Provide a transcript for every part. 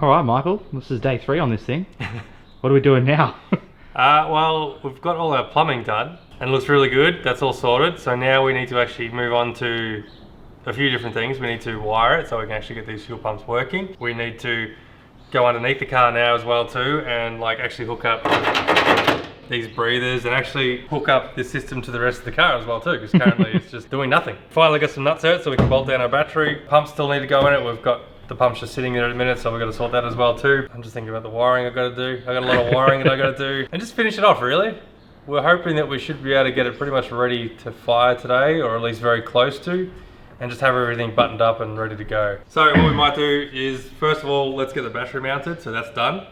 All right, Michael, this is day 3 on this thing. What are we doing now? Well, we've got all our plumbing done and it looks really good. That's all sorted. So now we need to actually move on to a few different things. We need to wire it so we can actually get these fuel pumps working. We need to go underneath the car now as well too, and like actually hook up these breathers and actually hook up this system to the rest of the car as well too, because currently it's just doing nothing. Finally got some nuts out so we can bolt down our battery. Pumps still need to go in it. We've got the pump's just sitting there at a minute, so we've got to sort that as well too. I'm just thinking about the wiring I've got to do. I've got a lot of wiring that I've got to do. And just finish it off really. We're hoping that we should be able to get it pretty much ready to fire today, or at least very close to, and just have everything buttoned up and ready to go. So what we might do is, first of all, let's get the battery mounted, so that's done.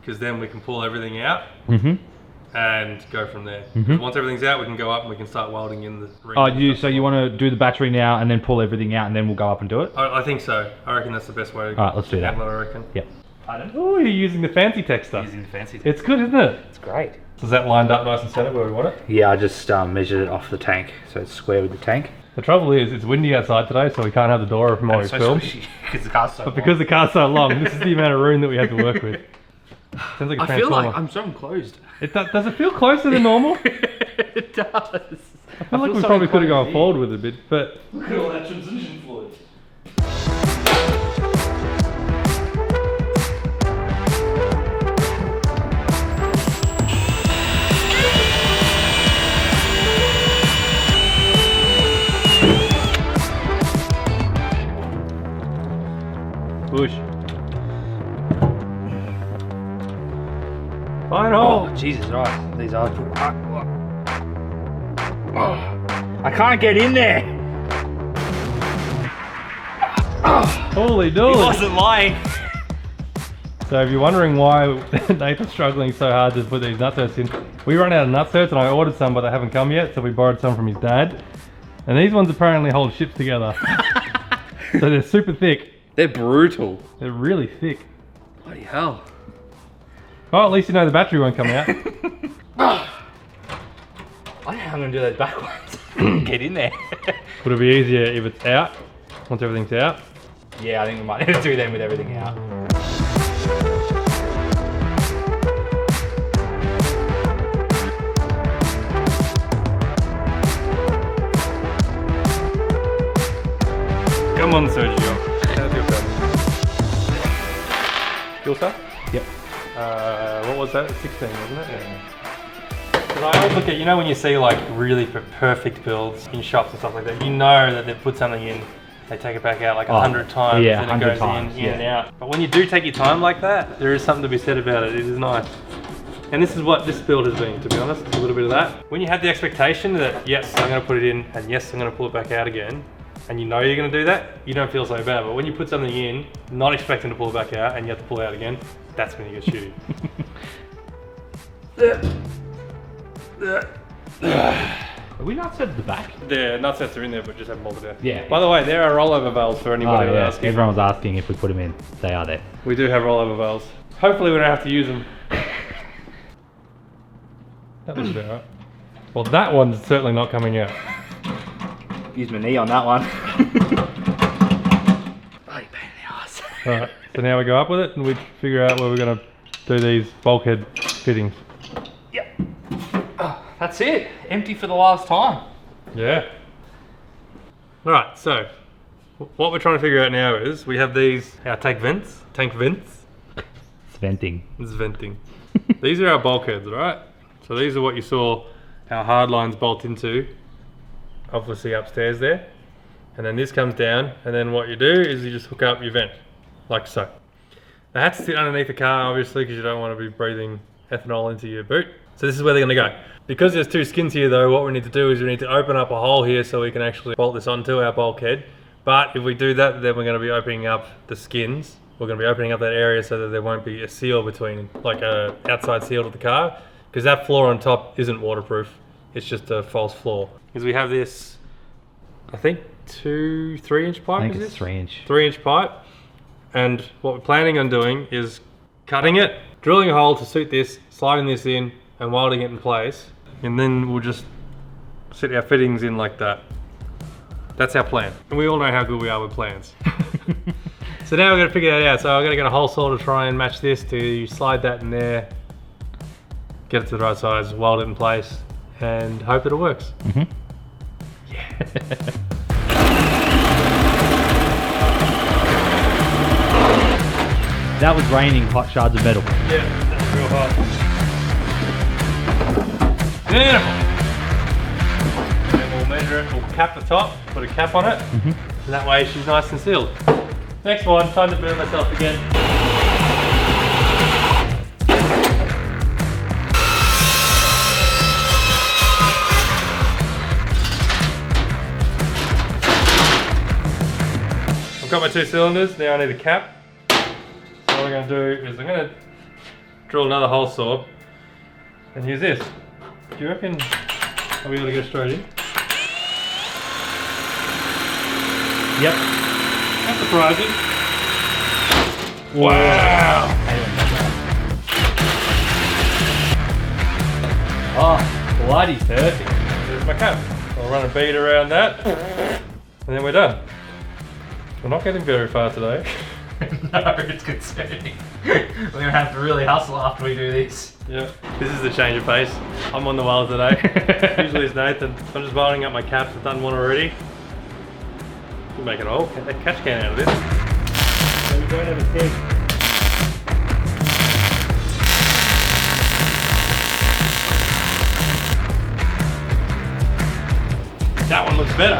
Because then we can pull everything out. And go from there. Once everything's out, we can go up and we can start welding in the ring. So you want to do the battery now and then pull everything out and then we'll go up and do it? I think so. I reckon that's the best way to All right, let's do that. handle it, I reckon. Yep. Oh, you're using the fancy tech stuff. Using the fancy. It's good, isn't it? It's great. Is that lined up nice and centered where we want it? Yeah, I just measured it off the tank, so it's square with the tank. The trouble is, it's windy outside today, so we can't have the door open while we film. Because the car's so long. But because the car's so long, this is the amount of room that we have to work with. Sounds like a I feel transformer. like I'm so enclosed. Does it feel closer than normal? It does. I feel like we probably could have gone forward with it a bit, but... Look at all that transition fluid. Push. Fine hole. Oh, Jesus, right. These are... I can't get in there. Holy He dooly. wasn't lying. So if you're wondering why Nathan's struggling so hard to put these nutserts in, we run out of nutserts and I ordered some but they haven't come yet, so we borrowed some from his dad. And these ones apparently hold ships together. So they're super thick. They're brutal. They're really thick. Bloody hell. Oh, at least you know the battery won't come out. I think I'm going to do those backwards. Get in there. Would it be easier if it's out, once everything's out? Yeah, I think we might need to do them with everything out. Come on, Sergio. How's your fuel cell? Yep. What was that? 16, wasn't it? Yeah. Because I always look at, you know, when you see like really perfect builds in shops and stuff like that, you know that they've put something in, they take it back out like 100 times, yeah, and it goes 100 times, in and out. But when you do take your time like that, there is something to be said about it. It is nice. And this is what this build has been, to be honest, a little bit of that. When you have the expectation that, yes, I'm going to put it in, and yes, I'm going to pull it back out again, and you know you're going to do that, you don't feel so bad. But when you put something in, not expecting to pull it back out, and you have to pull it out again, that's when you get shitty. Are we not set at the back? The nutsets are in there, but just haven't bolted out. Yeah. By the way, there are rollover valves for anybody who's asking. Everyone was asking if we put them in. They are there. We do have rollover valves. Hopefully we don't have to use them. That looks about right. Well, that one's certainly not coming out. Use my knee on that one. Bloody pain in the ass. Alright, so now we go up with it and we figure out where we're going to do these bulkhead fittings. Yep. Oh, that's it. Empty for the last time. Yeah. Alright, so what we're trying to figure out now is we have these, our tank vents. It's venting. It's venting. These are our bulkheads, right? So these are what you saw our hard lines bolt into, obviously upstairs there. And then this comes down, and then what you do is you just hook up your vent, like so. They have to sit underneath the car, obviously, because you don't want to be breathing ethanol into your boot. So this is where they're going to go. Because there's 2 skins here though, what we need to do is we need to open up a hole here so we can actually bolt this onto our bulkhead. But if we do that, then we're going to be opening up the skins. We're going to be opening up that area so that there won't be a seal between, like a outside seal to the car, because that floor on top isn't waterproof. It's just a false floor. Because we have this, I think 3 inch pipe. I think is it's this? 3 inch. 3 inch pipe. And what we're planning on doing is cutting it, drilling a hole to suit this, sliding this in and welding it in place. And then we'll just sit our fittings in like that. That's our plan. And we all know how good we are with plans. So now we're gonna figure that out. So I'm gonna get a hole saw to try and match this to slide that in there, get it to the right size, weld it in place, and hope that it works. Mm-hmm. That was raining hot shards of metal. Yeah, that's real hot. Beautiful. And then we'll measure it, we'll cap the top, put a cap on it, and that way she's nice and sealed. Next one, time to burn myself again. I've got my 2 cylinders, now I need a cap. So what I'm going to do is I'm going to drill another hole saw and use this. Do you reckon I'll be able to get straight in? Yep. That's surprising. Wow! Oh, bloody perfect. There's my cap. I'll run a bead around that and then we're done. We're not getting very far today. No, it's concerning. We're gonna have to really hustle after we do this. Yeah. This is the change of pace. I'm on the weld today. Usually it's Nathan. I'm just welding up my caps. I've done one already. We'll make a catch can out of this. And we don't have a tank. That one looks better.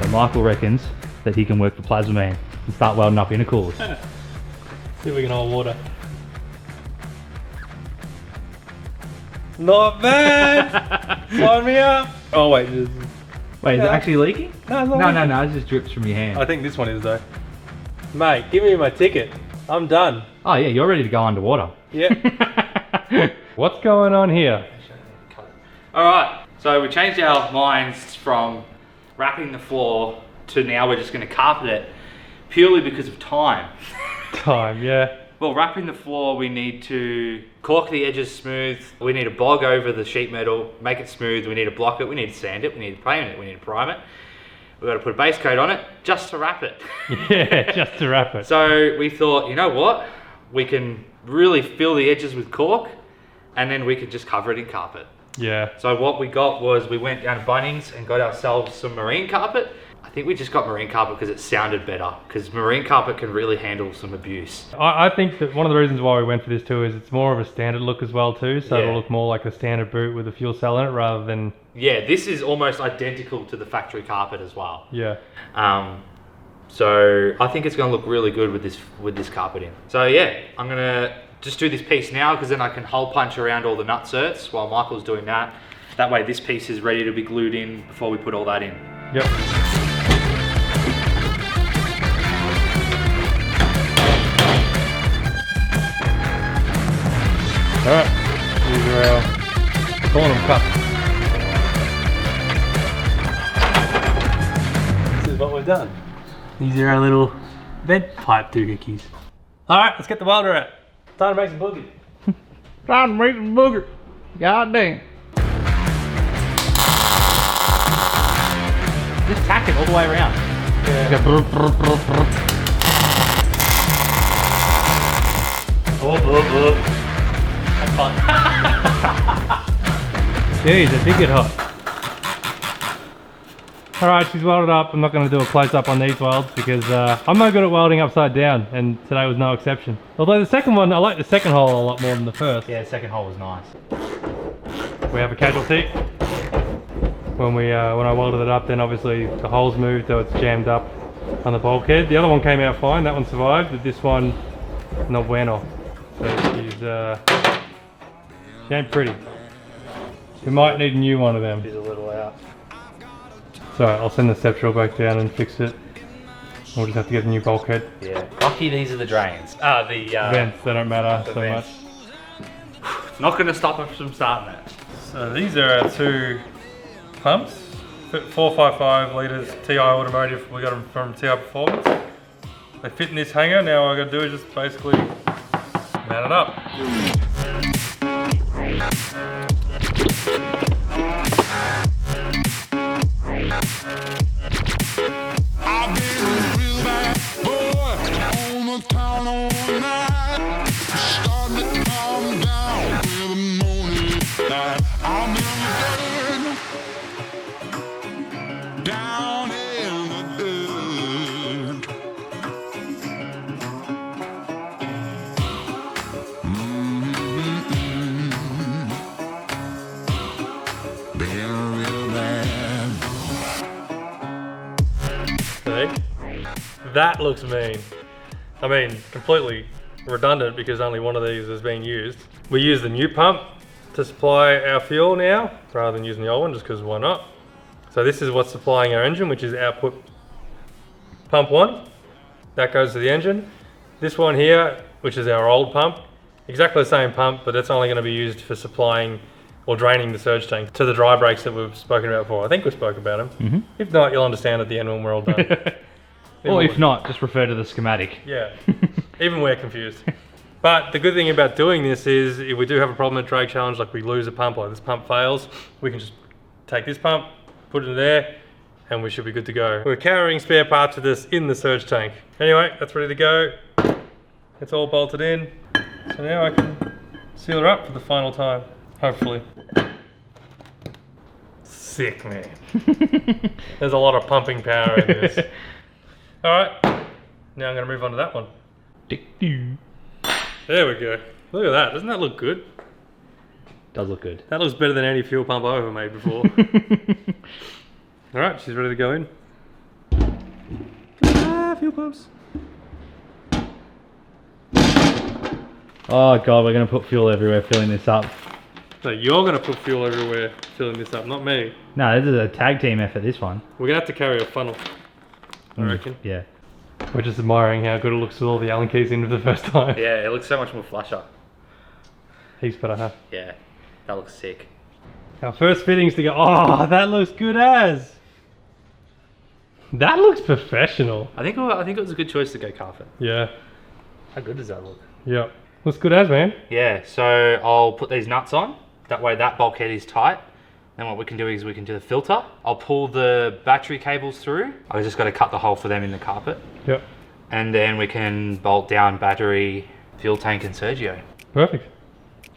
So Michael reckons that he can work the Plasma Man and start welding up intercoolers. See if we can hold water. Not bad! Sign me up! Oh wait, Wait, is it actually leaking? no, No, it just drips from your hand. I think this one is though. Mate, give me my ticket. I'm done. Oh yeah, you're ready to go underwater. Yeah. What's going on here? Alright, so we changed our minds from wrapping the floor to now we're just going to carpet it purely because of time. Time, yeah. Well, wrapping the floor, we need to caulk the edges smooth. We need to bog over the sheet metal, make it smooth. We need to block it. We need to sand it. We need to paint it. We need to prime it. We've got to put a base coat on it just to wrap it. Yeah, just to wrap it. So we thought, you know what? We can really fill the edges with caulk and then we can just cover it in carpet. Yeah. So what we got was we went down to Bunnings and got ourselves some marine carpet. I think we just got marine carpet because it sounded better, because marine carpet can really handle some abuse. I think that one of the reasons why we went for this too is it's more of a standard look as well too, so Yeah. it'll look more like a standard boot with a fuel cell in it rather than... Yeah, this is almost identical to the factory carpet as well. Yeah. So I think it's going to look really good with this carpet in. So yeah, I'm going to just do this piece now because then I can hole punch around all the nutserts while Michael's doing that. That way this piece is ready to be glued in before we put all that in. Yep. Alright, these are our corner cups. This is what we've done. These are our little vent pipe doohickeys. Alright, let's get the welder out. Time to make some boogie. Time to make some booger. God damn. Just tack it all the way around. Yeah. That's fun. Jeez, it did get hot. Alright, she's welded up. I'm not going to do a close up on these welds because I'm no good at welding upside down, and today was no exception. Although the second one, I like the second hole a lot more than the first. Yeah, the second hole was nice. We have a casualty. When I welded it up, then obviously the holes moved, so it's jammed up on the bulkhead. The other one came out fine, that one survived, but this one, no bueno. So she ain't pretty. We might need a new one of them. She's a little out. So I'll send the step drill back down and fix it. We'll just have to get a new bulkhead. Yeah. Lucky these are the drains. The Vents, they don't matter so vents. much. Not going to stop us from starting it. So these are our two pumps, 455 litres TI Automotive. We got them from Tiperformance. They fit in this hanger. Now all I got to do is just basically mount it up. That looks mean. I mean, completely redundant because only one of these is being used. We use the new pump to supply our fuel now, rather than using the old one, just because why not? So this is what's supplying our engine, which is output pump 1. That goes to the engine. This one here, which is our old pump, exactly the same pump, but it's only going to be used for supplying or draining the surge tank to the dry brakes that we've spoken about before. I think we spoke about them. Mm-hmm. If not, you'll understand at the end when we're all done. Or if not, just refer to the schematic. Yeah, even we're confused. But the good thing about doing this is if we do have a problem at drag challenge, like we lose a pump, like this pump fails, we can just take this pump, put it in there, and we should be good to go. We're carrying spare parts of this in the surge tank. Anyway, that's ready to go. It's all bolted in. So now I can seal her up for the final time, hopefully. Sick, man. There's a lot of pumping power in this. All right, now I'm gonna move on to that one. There we go. Look at that, doesn't that look good? Does look good. That looks better than any fuel pump I've ever made before. All right, she's ready to go in. Fuel pumps. Oh god, we're gonna put fuel everywhere filling this up. So you're gonna put fuel everywhere filling this up, not me. No, this is a tag team effort, this one. We're gonna have to carry a funnel, I reckon. Yeah. We're just admiring how good it looks with all the Allen keys in for the first time. Yeah, it looks so much more flusher. Heaps better, huh? Yeah, that looks sick. Our first fittings to go. Oh, that looks good as. That looks professional. I think it was a good choice to go carpet. Yeah. How good does that look? Yeah. Looks good as, man. Yeah, so I'll put these nuts on. That way that bulkhead is tight. Then what we can do is we can do the filter. I'll pull the battery cables through. I've just got to cut the hole for them in the carpet. Yep. And then we can bolt down battery, fuel tank and Sergio. Perfect.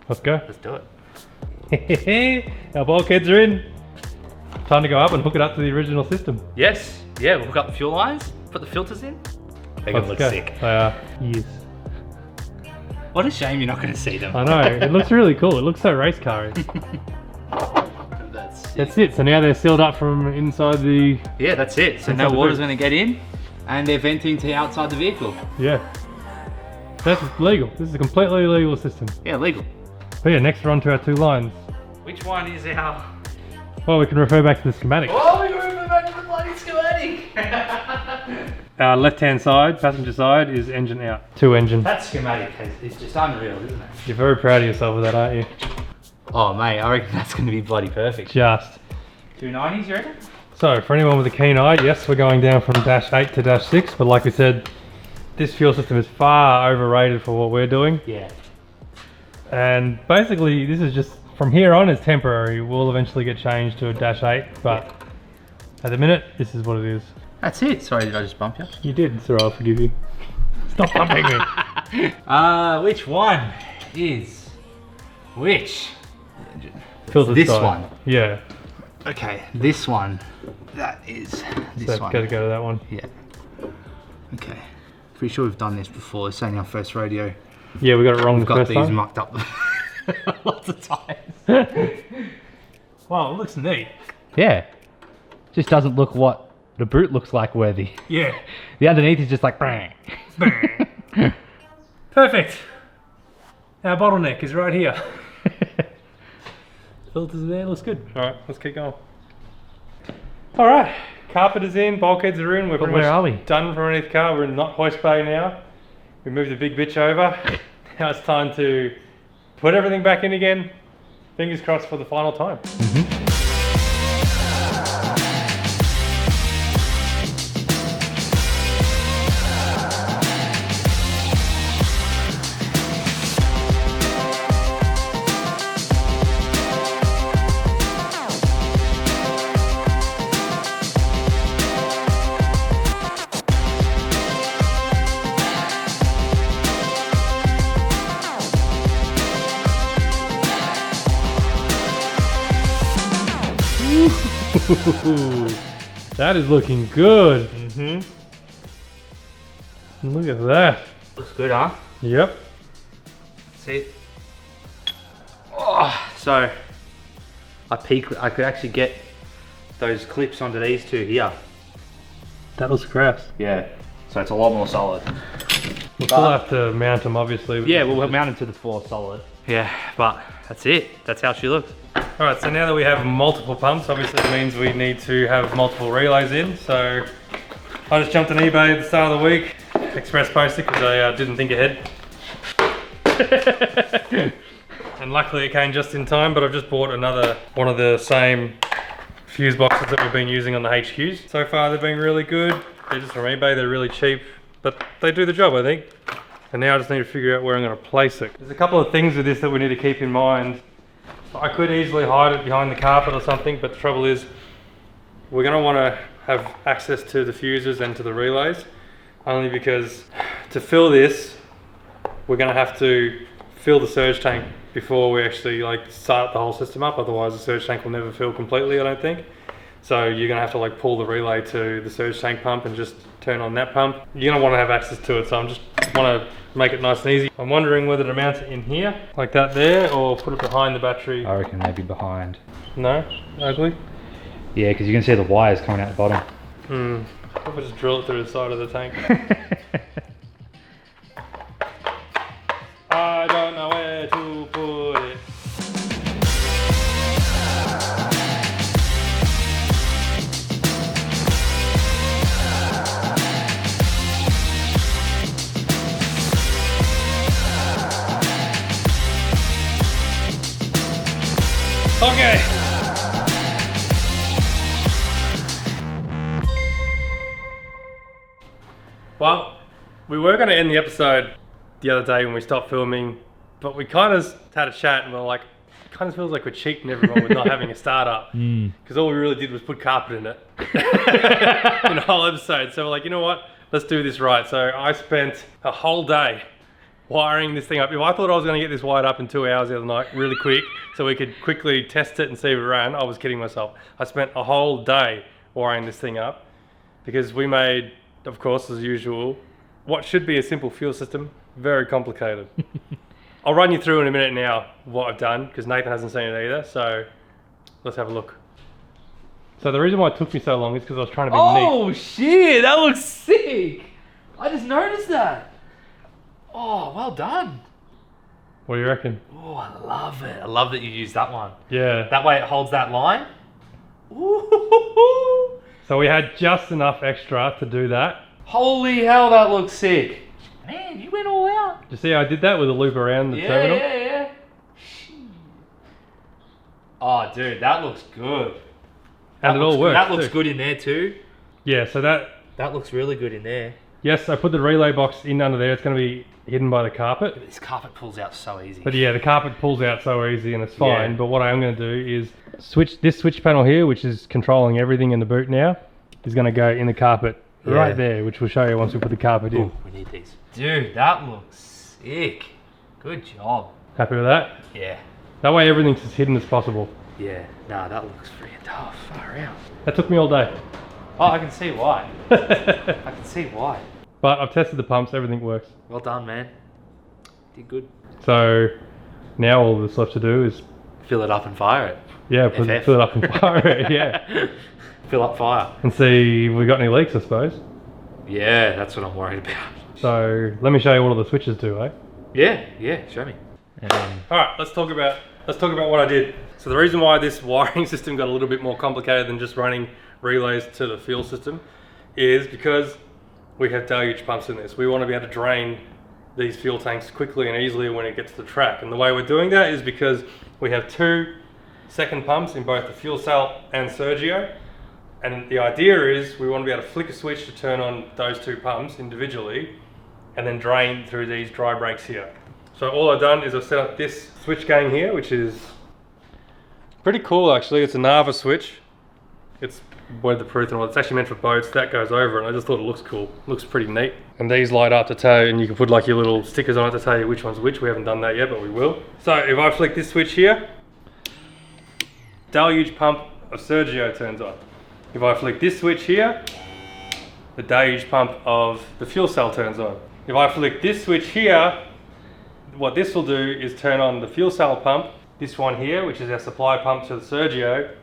Let's go. Let's do it. Our bulkheads are in. Time to go up and hook it up to the original system. Yes. Yeah, we'll hook up the fuel lines, put the filters in. They're gonna look sick. They are. Yes. What a shame you're not going to see them. I know. It looks really cool. It looks so race car-y. That's it. So now they're sealed up from inside the... Yeah, that's it. So no water's going to get in and they're venting to outside the vehicle. Yeah. That's legal. This is a completely legal system. Yeah, legal. But yeah, next we're on to our 2 lines. Which one is our... Well, we can refer back to the schematic. Oh, we can refer back to the bloody schematic! Our left-hand side, passenger side, is engine out. 2 engine. That schematic is just unreal, isn't it? You're very proud of yourself with that, aren't you? Oh, mate, I reckon that's going to be bloody perfect. Just. 290s, you reckon? So, for anyone with a keen eye, yes, we're going down from dash 8 to dash 6, but like we said, this fuel system is far overrated for what we're doing. Yeah. And basically, this is just, from here on, it's temporary. We'll eventually get changed to a dash 8, but at the minute, this is what it is. That's it. Sorry, did I just bump you? You did, so I'll forgive you. Stop bumping me. Which one is which? Filter This side. one. Yeah. Okay, this one. That is this So one. gotta go to that one. Yeah. Okay. Pretty sure we've done this before. It's only our first rodeo. Yeah, we got it wrong We've the got first these time. mucked up lots of times. Wow, it looks neat. Yeah. Just doesn't look what the boot looks like worthy. Yeah. The underneath is just like bang. Perfect. Our bottleneck is right here. Filters are there, looks good. Alright, let's keep going. Alright, carpet is in, bulkheads are in, we're But pretty where much are we? done from underneath the car, we're in not hoist bay now. We moved the big bitch over. Now it's time to put everything back in again. Fingers crossed for the final time. That is looking good. Look at that. Looks good, huh? Yep. See? Oh, so I could actually get those clips onto these two here. That looks crass. Yeah. So it's a lot more solid. We'll still have to mount them, obviously. Yeah, we'll mount it to the floor solid. Yeah, but that's it. That's how she looks. Alright, so now that we have multiple pumps, obviously it means we need to have multiple relays in. So I just jumped on eBay at the start of the week, express posted because I didn't think ahead. And luckily it came just in time, but I've just bought another one of the same fuse boxes that we've been using on the HQs. So far they've been really good. They're just from eBay, they're really cheap, but they do the job, I think. And now I just need to figure out where I'm going to place it. There's a couple of things with this that we need to keep in mind. I could easily hide it behind the carpet or something, but the trouble is we're going to want to have access to the fuses and to the relays, only because to fill this we're going to have to fill the surge tank before we actually like start the whole system up. Otherwise the surge tank will never fill completely, I don't think. So you're going to have to like pull the relay to the surge tank pump and just turn on that pump. You're going to want to have access to it, so I'm just want to make it nice and easy. I'm wondering whether to mount it in here like that there, or put it behind the battery. I reckon maybe behind. No? Ugly? Yeah, because you can see the wires coming out the bottom. If I just drill it through the side of the tank. I don't know where to put it. Okay. Well, we were going to end the episode the other day when we stopped filming, but we kind of had a chat and we're like, it kind of feels like we're cheating everyone with not having a startup, because all we really did was put carpet in it in the whole episode. So we're like, you know what? Let's do this right. So I spent a whole day wiring this thing up. If I thought I was going to get this wired up in 2 hours the other night, really quick, so we could quickly test it and see if it ran, I was kidding myself. I spent a whole day wiring this thing up because we made, of course, as usual, what should be a simple fuel system very complicated. I'll run you through in a minute now what I've done, because Nathan hasn't seen it either, so let's have a look. So the reason why it took me so long is because I was trying to be neat. Oh shit, that looks sick! I just noticed that. Oh, well done. What do you reckon? Oh, I love it. I love that you used that one. Yeah. That way it holds that line. Ooh. So we had just enough extra to do that. Holy hell, that looks sick. Man, you went all out. Did you see I did that with a loop around the terminal? Yeah. Oh, dude, that looks good. And it all works. That looks too. good in there too. Yeah, so that... That looks really good in there. Yes, I put the relay box in under there. It's going to be hidden by the carpet. This carpet pulls out so easy. But yeah, the carpet pulls out so easy and it's fine. Yeah. But what I am going to do is switch this switch panel here, which is controlling everything in the boot now, is going to go in the carpet right there, which we'll show you once we put the carpet in. Ooh, we need these. Dude, that looks sick. Good job. Happy with that? Yeah. That way everything's as hidden as possible. Yeah. Nah, that looks freaking tough. Far out. That took me all day. Oh, I can see why. I can see why. But I've tested the pumps, everything works. Well done, man. Did good. So now all that's left to do is... Fill it up and fire it. Yeah, fill it up and fire it, yeah. Fill up fire. And see if we got any leaks, I suppose. Yeah, that's what I'm worried about. So let me show you what all the switches do, eh? Yeah, show me. Alright, let's talk about what I did. So the reason why this wiring system got a little bit more complicated than just running relays to the fuel system is because we have deluge pumps in this. We want to be able to drain these fuel tanks quickly and easily when it gets to the track. And the way we're doing that is because we have 2 second pumps in both the fuel cell and Sergio. And the idea is we want to be able to flick a switch to turn on those 2 pumps individually and then drain through these dry brakes here. So all I've done is I've set up this switch gang here, which is pretty cool actually. It's a Nava switch. It's weatherproof and all. It's actually meant for boats. That goes over and I just thought it looks cool. It looks pretty neat. And these light up to tell, and you can put like your little stickers on it to tell you which one's which. We haven't done that yet, but we will. So if I flick this switch here, deluge pump of Sergio turns on. If I flick this switch here, the deluge pump of the fuel cell turns on. If I flick this switch here, what this will do is turn on the fuel cell pump, this one here, which is our supply pump to the Sergio,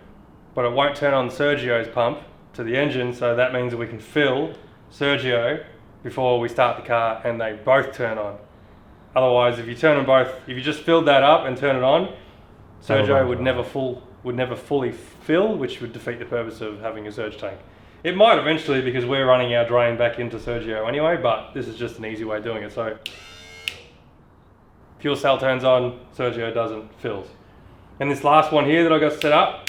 but it won't turn on Sergio's pump to the engine, so that means that we can fill Sergio before we start the car and they both turn on. Otherwise, if you turn them both, if you just filled that up and turn it on, Sergio would never fully fill, which would defeat the purpose of having a surge tank. It might eventually, because we're running our drain back into Sergio anyway, but this is just an easy way of doing it. So fuel cell turns on, Sergio doesn't, fills. And this last one here that I got set up,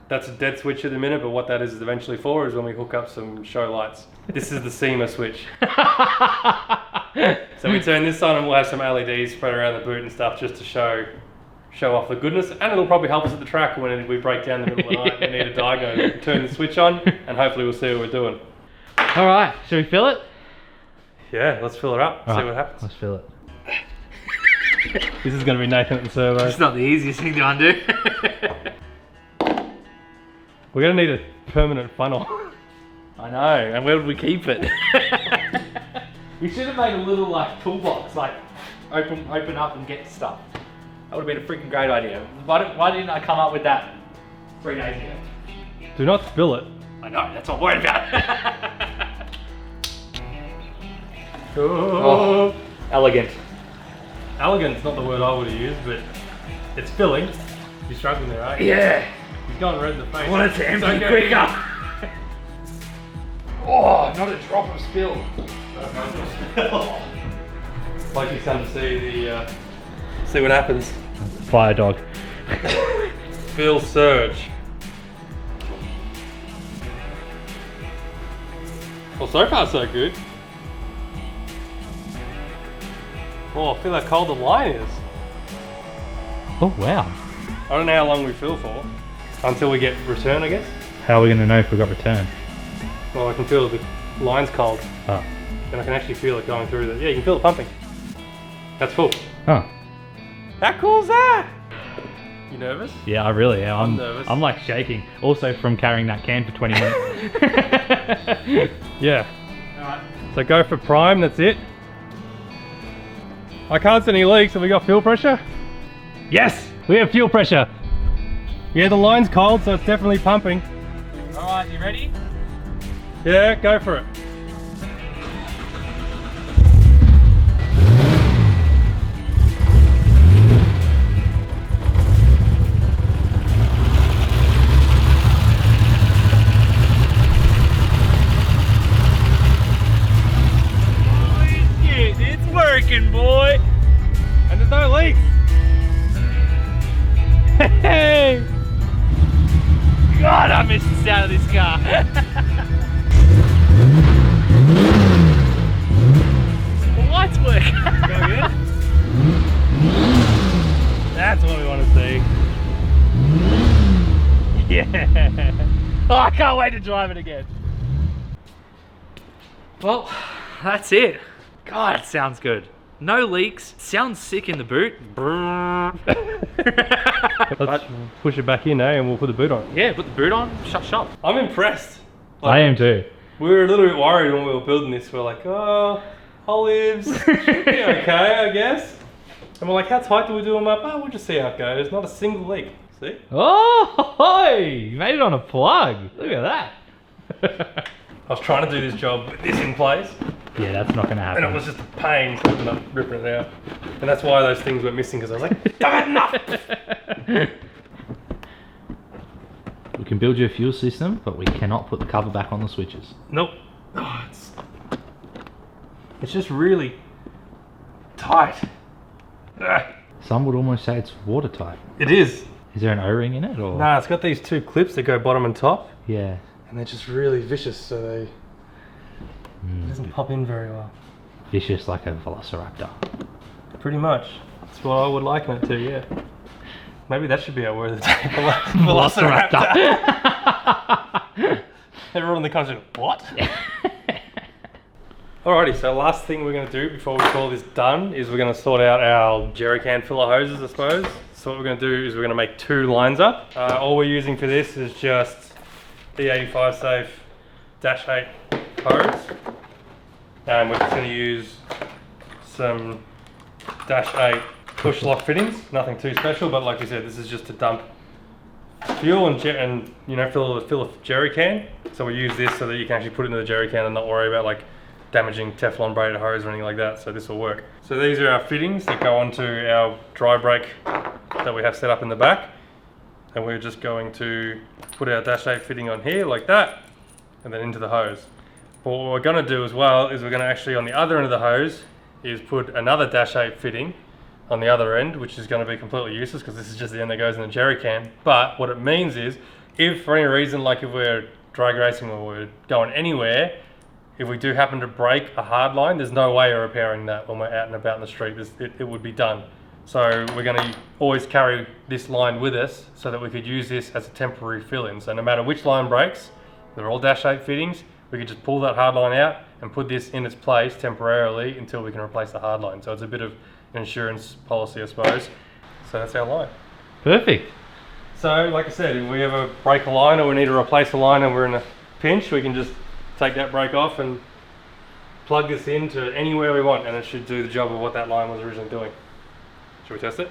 that's a dead switch at the minute, but what that is eventually for is when we hook up some show lights. This is the SEMA switch. So we turn this on and we'll have some LEDs spread around the boot and stuff just to show off the goodness, and it'll probably help us at the track when we break down in the middle of the night and we need a diagnose. Turn the switch on and hopefully we'll see what we're doing. All right, should we fill it? Yeah, let's fill it up, see what happens. Let's fill it. This is going to be Nathan at the servo. It's not the easiest thing to undo. We're going to need a permanent funnel. I know, and where would we keep it? We should have made a little like toolbox, like open up and get stuff. That would have been a freaking great idea. Why didn't I come up with that 3 days ago? Do not spill it. I know, that's what I'm worried about. Oh. Elegant. Elegant's not the word I would have used, but it's filling. You're struggling there, aren't you? Yeah. You've gone red in the face. I want it to empty Okay. quicker. Oh, not a drop of spill. Like you come to see what happens. Fire dog. Fill surge. Well, so far so good. Oh, I feel how cold the line is. Oh wow. I don't know how long we fill for. Until we get return, I guess. How are we going to know if we got return? Well, I can feel the line's cold. Oh. And I can actually feel it going through the... Yeah, you can feel it pumping. That's full. Oh. How cool is that? You nervous? Yeah, I really am. I'm nervous. I'm like shaking. Also from carrying that can for 20 minutes. Yeah. Alright. So go for prime, that's it. I can't see any leaks. Have we got fuel pressure? Yes! We have fuel pressure. Yeah, the line's cold, so it's definitely pumping. Alright, you ready? Yeah, go for it. Holy shit, it's working, boy! And there's no leaks. Hey! God, I miss the sound of this car. The lights work. Go again. That's what we want to see. Yeah. Oh, I can't wait to drive it again. Well, that's it. God, it sounds good. No leaks. Sounds sick in the boot. Let's push it back in, and we'll put the boot on. Yeah, put the boot on, shut shop. I'm impressed. I am too. We were a little bit worried when we were building this. We're like, oh, olives, should be okay, I guess. And we're like, how tight do we do them up? Oh, we'll just see how it goes. Not a single leak. See? Oh, hey, you made it on a plug. Look at that. I was trying to do this job with this in place, Yeah, that's not going to happen. and it was just a pain ripping it out. And that's why those things went missing, because I was like, damn enough! We can build you a fuel system, but we cannot put the cover back on the switches. Nope. Oh, it's just really tight. Ugh. Some would almost say it's watertight. It is. Is there an O-ring in it, or? Nah, it's got these two clips that go bottom and top, Yeah. and they're just really vicious, so it doesn't pop in very well. Vicious like a velociraptor. Pretty much. That's what I would liken it to, yeah. Maybe that should be our word of the day. Velociraptor. Everyone in the comments are, what? Alrighty, so last thing we're going to do before we call this done is we're going to sort out our jerry can filler hoses, I suppose. So what we're going to do is we're going to make 2 lines up. All we're using for this is just the 85 safe -8 hose. And we're just going to use some -8 push lock fittings. Nothing too special, but like we said, this is just to dump fuel and you know, fill a jerry can. So we use this so that you can actually put it into the jerry can and not worry about like damaging Teflon braided hose or anything like that, so this will work. So these are our fittings that go onto our dry brake that we have set up in the back, and we're just going to put our dash 8 fitting on here like that, and then into the hose. But what we're going to do as well is we're going to actually, on the other end of the hose, is put another dash 8 fitting on the other end, which is going to be completely useless because this is just the end that goes in the jerry can. But what it means is, if for any reason, like if we're drag racing or we're going anywhere, if we do happen to break a hard line, there's no way of repairing that when we're out and about in the street. It would be done. So we're going to always carry this line with us so that we could use this as a temporary fill-in. So no matter which line breaks, they're all dash 8 fittings, we could just pull that hard line out and put this in its place temporarily until we can replace the hard line. So it's a bit of an insurance policy, I suppose. So that's our line. Perfect. So like I said, if we ever break a line or we need to replace a line and we're in a pinch, we can just take that brake off and plug this into anywhere we want, and it should do the job of what that line was originally doing. Should we test it?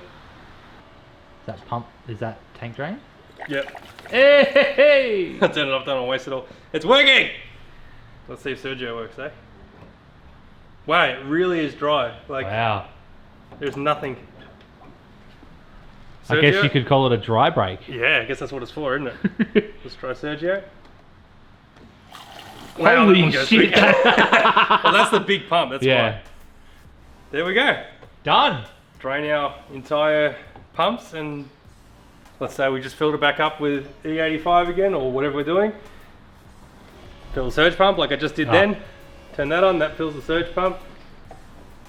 That's pump. Is that tank drain? Yep. Hey! I turned it off, don't waste it all. It's working! Let's see if Sergio works, eh? Wow, it really is dry. Like, Wow. there's nothing. I guess Sergio? you could call it a dry brake. Yeah, I guess that's what it's for, isn't it? Let's try Sergio. Wow, Holy that one goes shit. quick. Well, that's the big pump, that's Yeah. why. There we go. Done. Drain our entire pumps, and let's say we just filled it back up with E85 again, or whatever we're doing. Fill the surge pump like I just did then. Turn that on, that fills the surge pump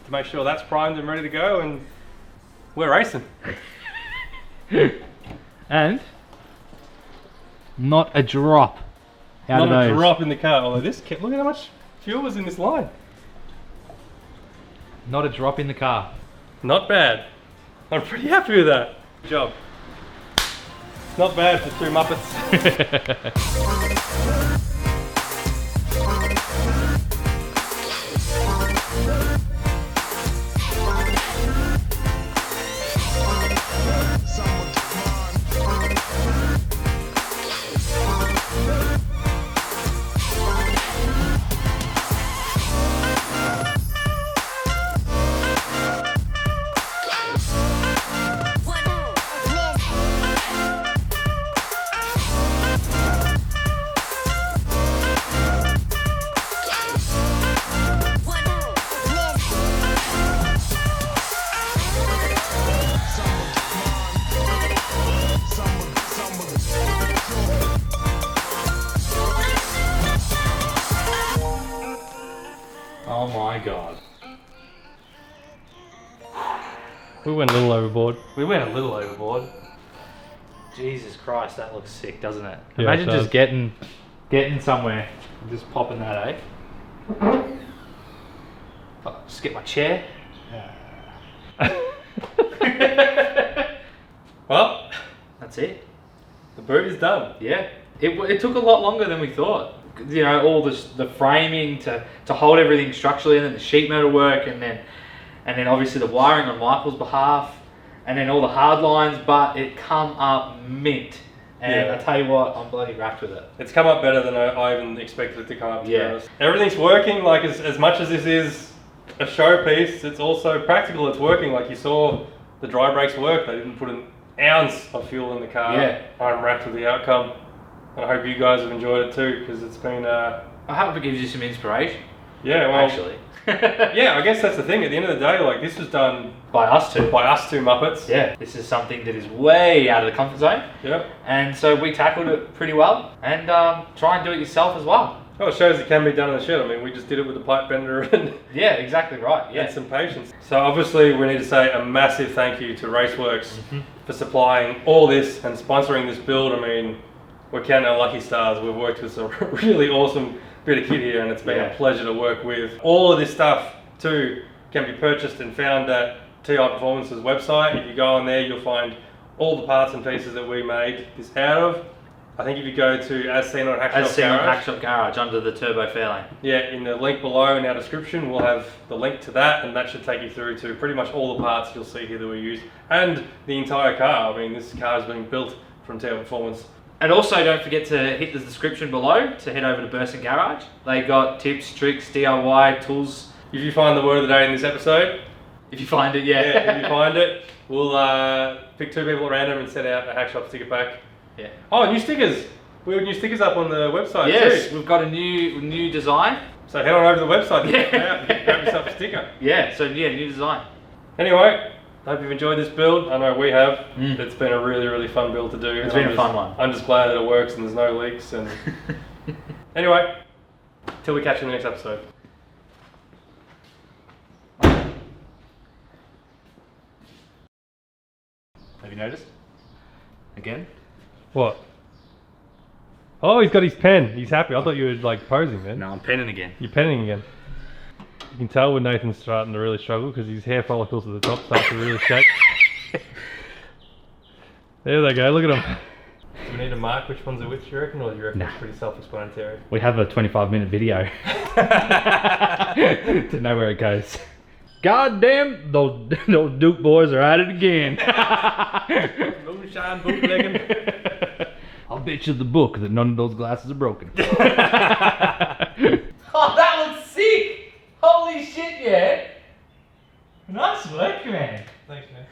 to make sure that's primed and ready to go, and we're racing. And not a drop out Not of a those. drop in the car, although this kit, look at how much fuel was in this line. Not a drop in the car. Not bad. I'm pretty happy with that. Good job. Not bad for two Muppets. Oh my god. We went a little overboard. Jesus Christ, that looks sick, doesn't it? Yeah, Imagine it just getting somewhere and just popping that, eh? Oh, just get my chair. Well, That's it. the boot is done. Yeah. It took a lot longer than we thought. You know, all the framing to hold everything structurally, and then the sheet metal work, and then obviously the wiring on Michael's behalf, and then all the hard lines, but it come up mint. And Yeah. I tell you what, I'm bloody wrapped with it. It's come up better than I even expected it to come up, to be Yeah. honest. Everything's working, like as much as this is a showpiece, it's also practical, it's working. Like you saw the dry brakes work, they didn't put an ounce of fuel in the car. Yeah. I'm wrapped with the outcome. And I hope you guys have enjoyed it too, because it's been, I hope it gives you some inspiration, yeah, well, actually. yeah, I guess that's the thing. At the end of the day, like this was done By us two. by us two Muppets. Yeah, this is something that is way out of the comfort zone, Yep. and so we tackled it pretty well. And try and do it yourself as well. Oh, it shows it can be done in the shed. I mean, we just did it with a pipe bender and, Yeah, exactly right. Yeah. and some patience. So obviously we need to say a massive thank you to Raceworks for supplying all this and sponsoring this build. I mean, we're counting our lucky stars. We've worked with some really awesome bit of kit here, and it's been Yeah. a pleasure to work with. All of this stuff too can be purchased and found at Tiperformance's website. If you go on there, you'll find all the parts and pieces that we made this out of. I think if you go to As Seen on Hackshop As seen on Garage, Hackshop Garage under the Turbo FAIRLANE. yeah, in the link below in our description, we'll have the link to that, and that should take you through to pretty much all the parts you'll see here that we use, and the entire car. I mean, this car is being built from Tiperformance And also don't forget to hit the description below to head over to Burson Garage. They got tips, tricks, DIY, tools. If you find the word of the day in this episode, If you find it, yeah. if you find it, we'll pick 2 people at random and send out a Hackshop sticker pack. Yeah. Oh, new stickers! We have new stickers up on the website Yes, too. we've got a new design. So head on over to the website and Yeah. check it out and grab yourself a sticker. Yeah, so yeah, new design. Anyway, hope you've enjoyed this build. I know we have. Mm. It's been a really, really fun build to do. It's been a fun one. I'm just glad that it works and there's no leaks. And anyway, till we catch you in the next episode. Have you noticed? Again? What? Oh, he's got his pen. He's happy. I thought you were like posing, man. No, I'm penning again. You're penning again. You can tell when Nathan's starting to really struggle because his hair follicles at the top start to really shake. There they go. Look at them. Do we need to mark which ones are which, you reckon, or do you reckon it's pretty self-explanatory? We have a 25-minute video to know where it goes. God damn, those Duke boys are at it again. Moonshine bootlegging. I'll bet you the book that none of those glasses are broken. Oh, that looks sick! Holy shit, yeah! Nice work, man. Thanks, man.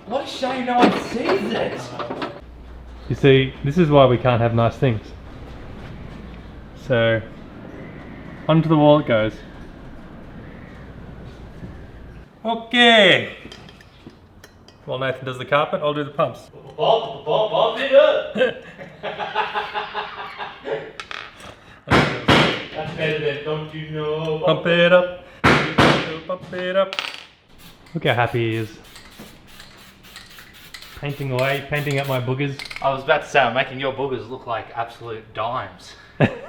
What a shame no one sees it. You see, this is why we can't have nice things. So, onto the wall it goes. Okay. While Nathan does the carpet, I'll do the pumps. Bump it up! That's better than don't you know? Pump it up. Pump it up. Look how happy he is. Painting away, painting up my boogers. I was about to say, I'm making your boogers look like absolute dimes. Alright,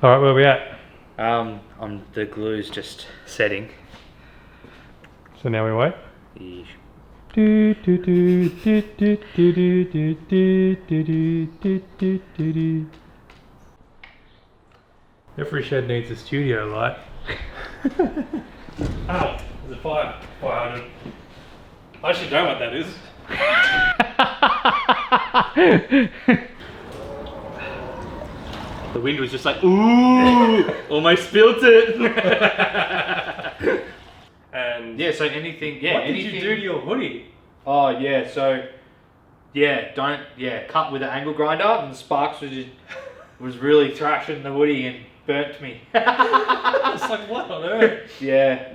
where are we at? The glue's just setting. So now we wait. Yeesh. Every shed needs a studio light. Ow, there's a fire hydrant. I should know what that is. The wind was just like, ooh, almost spilt it. And Yeah, so anything, what did you do to your hoodie? Oh yeah, so cut with an angle grinder, and the sparks was really thrashing the hoodie and burnt me. It's like, what on earth? Yeah,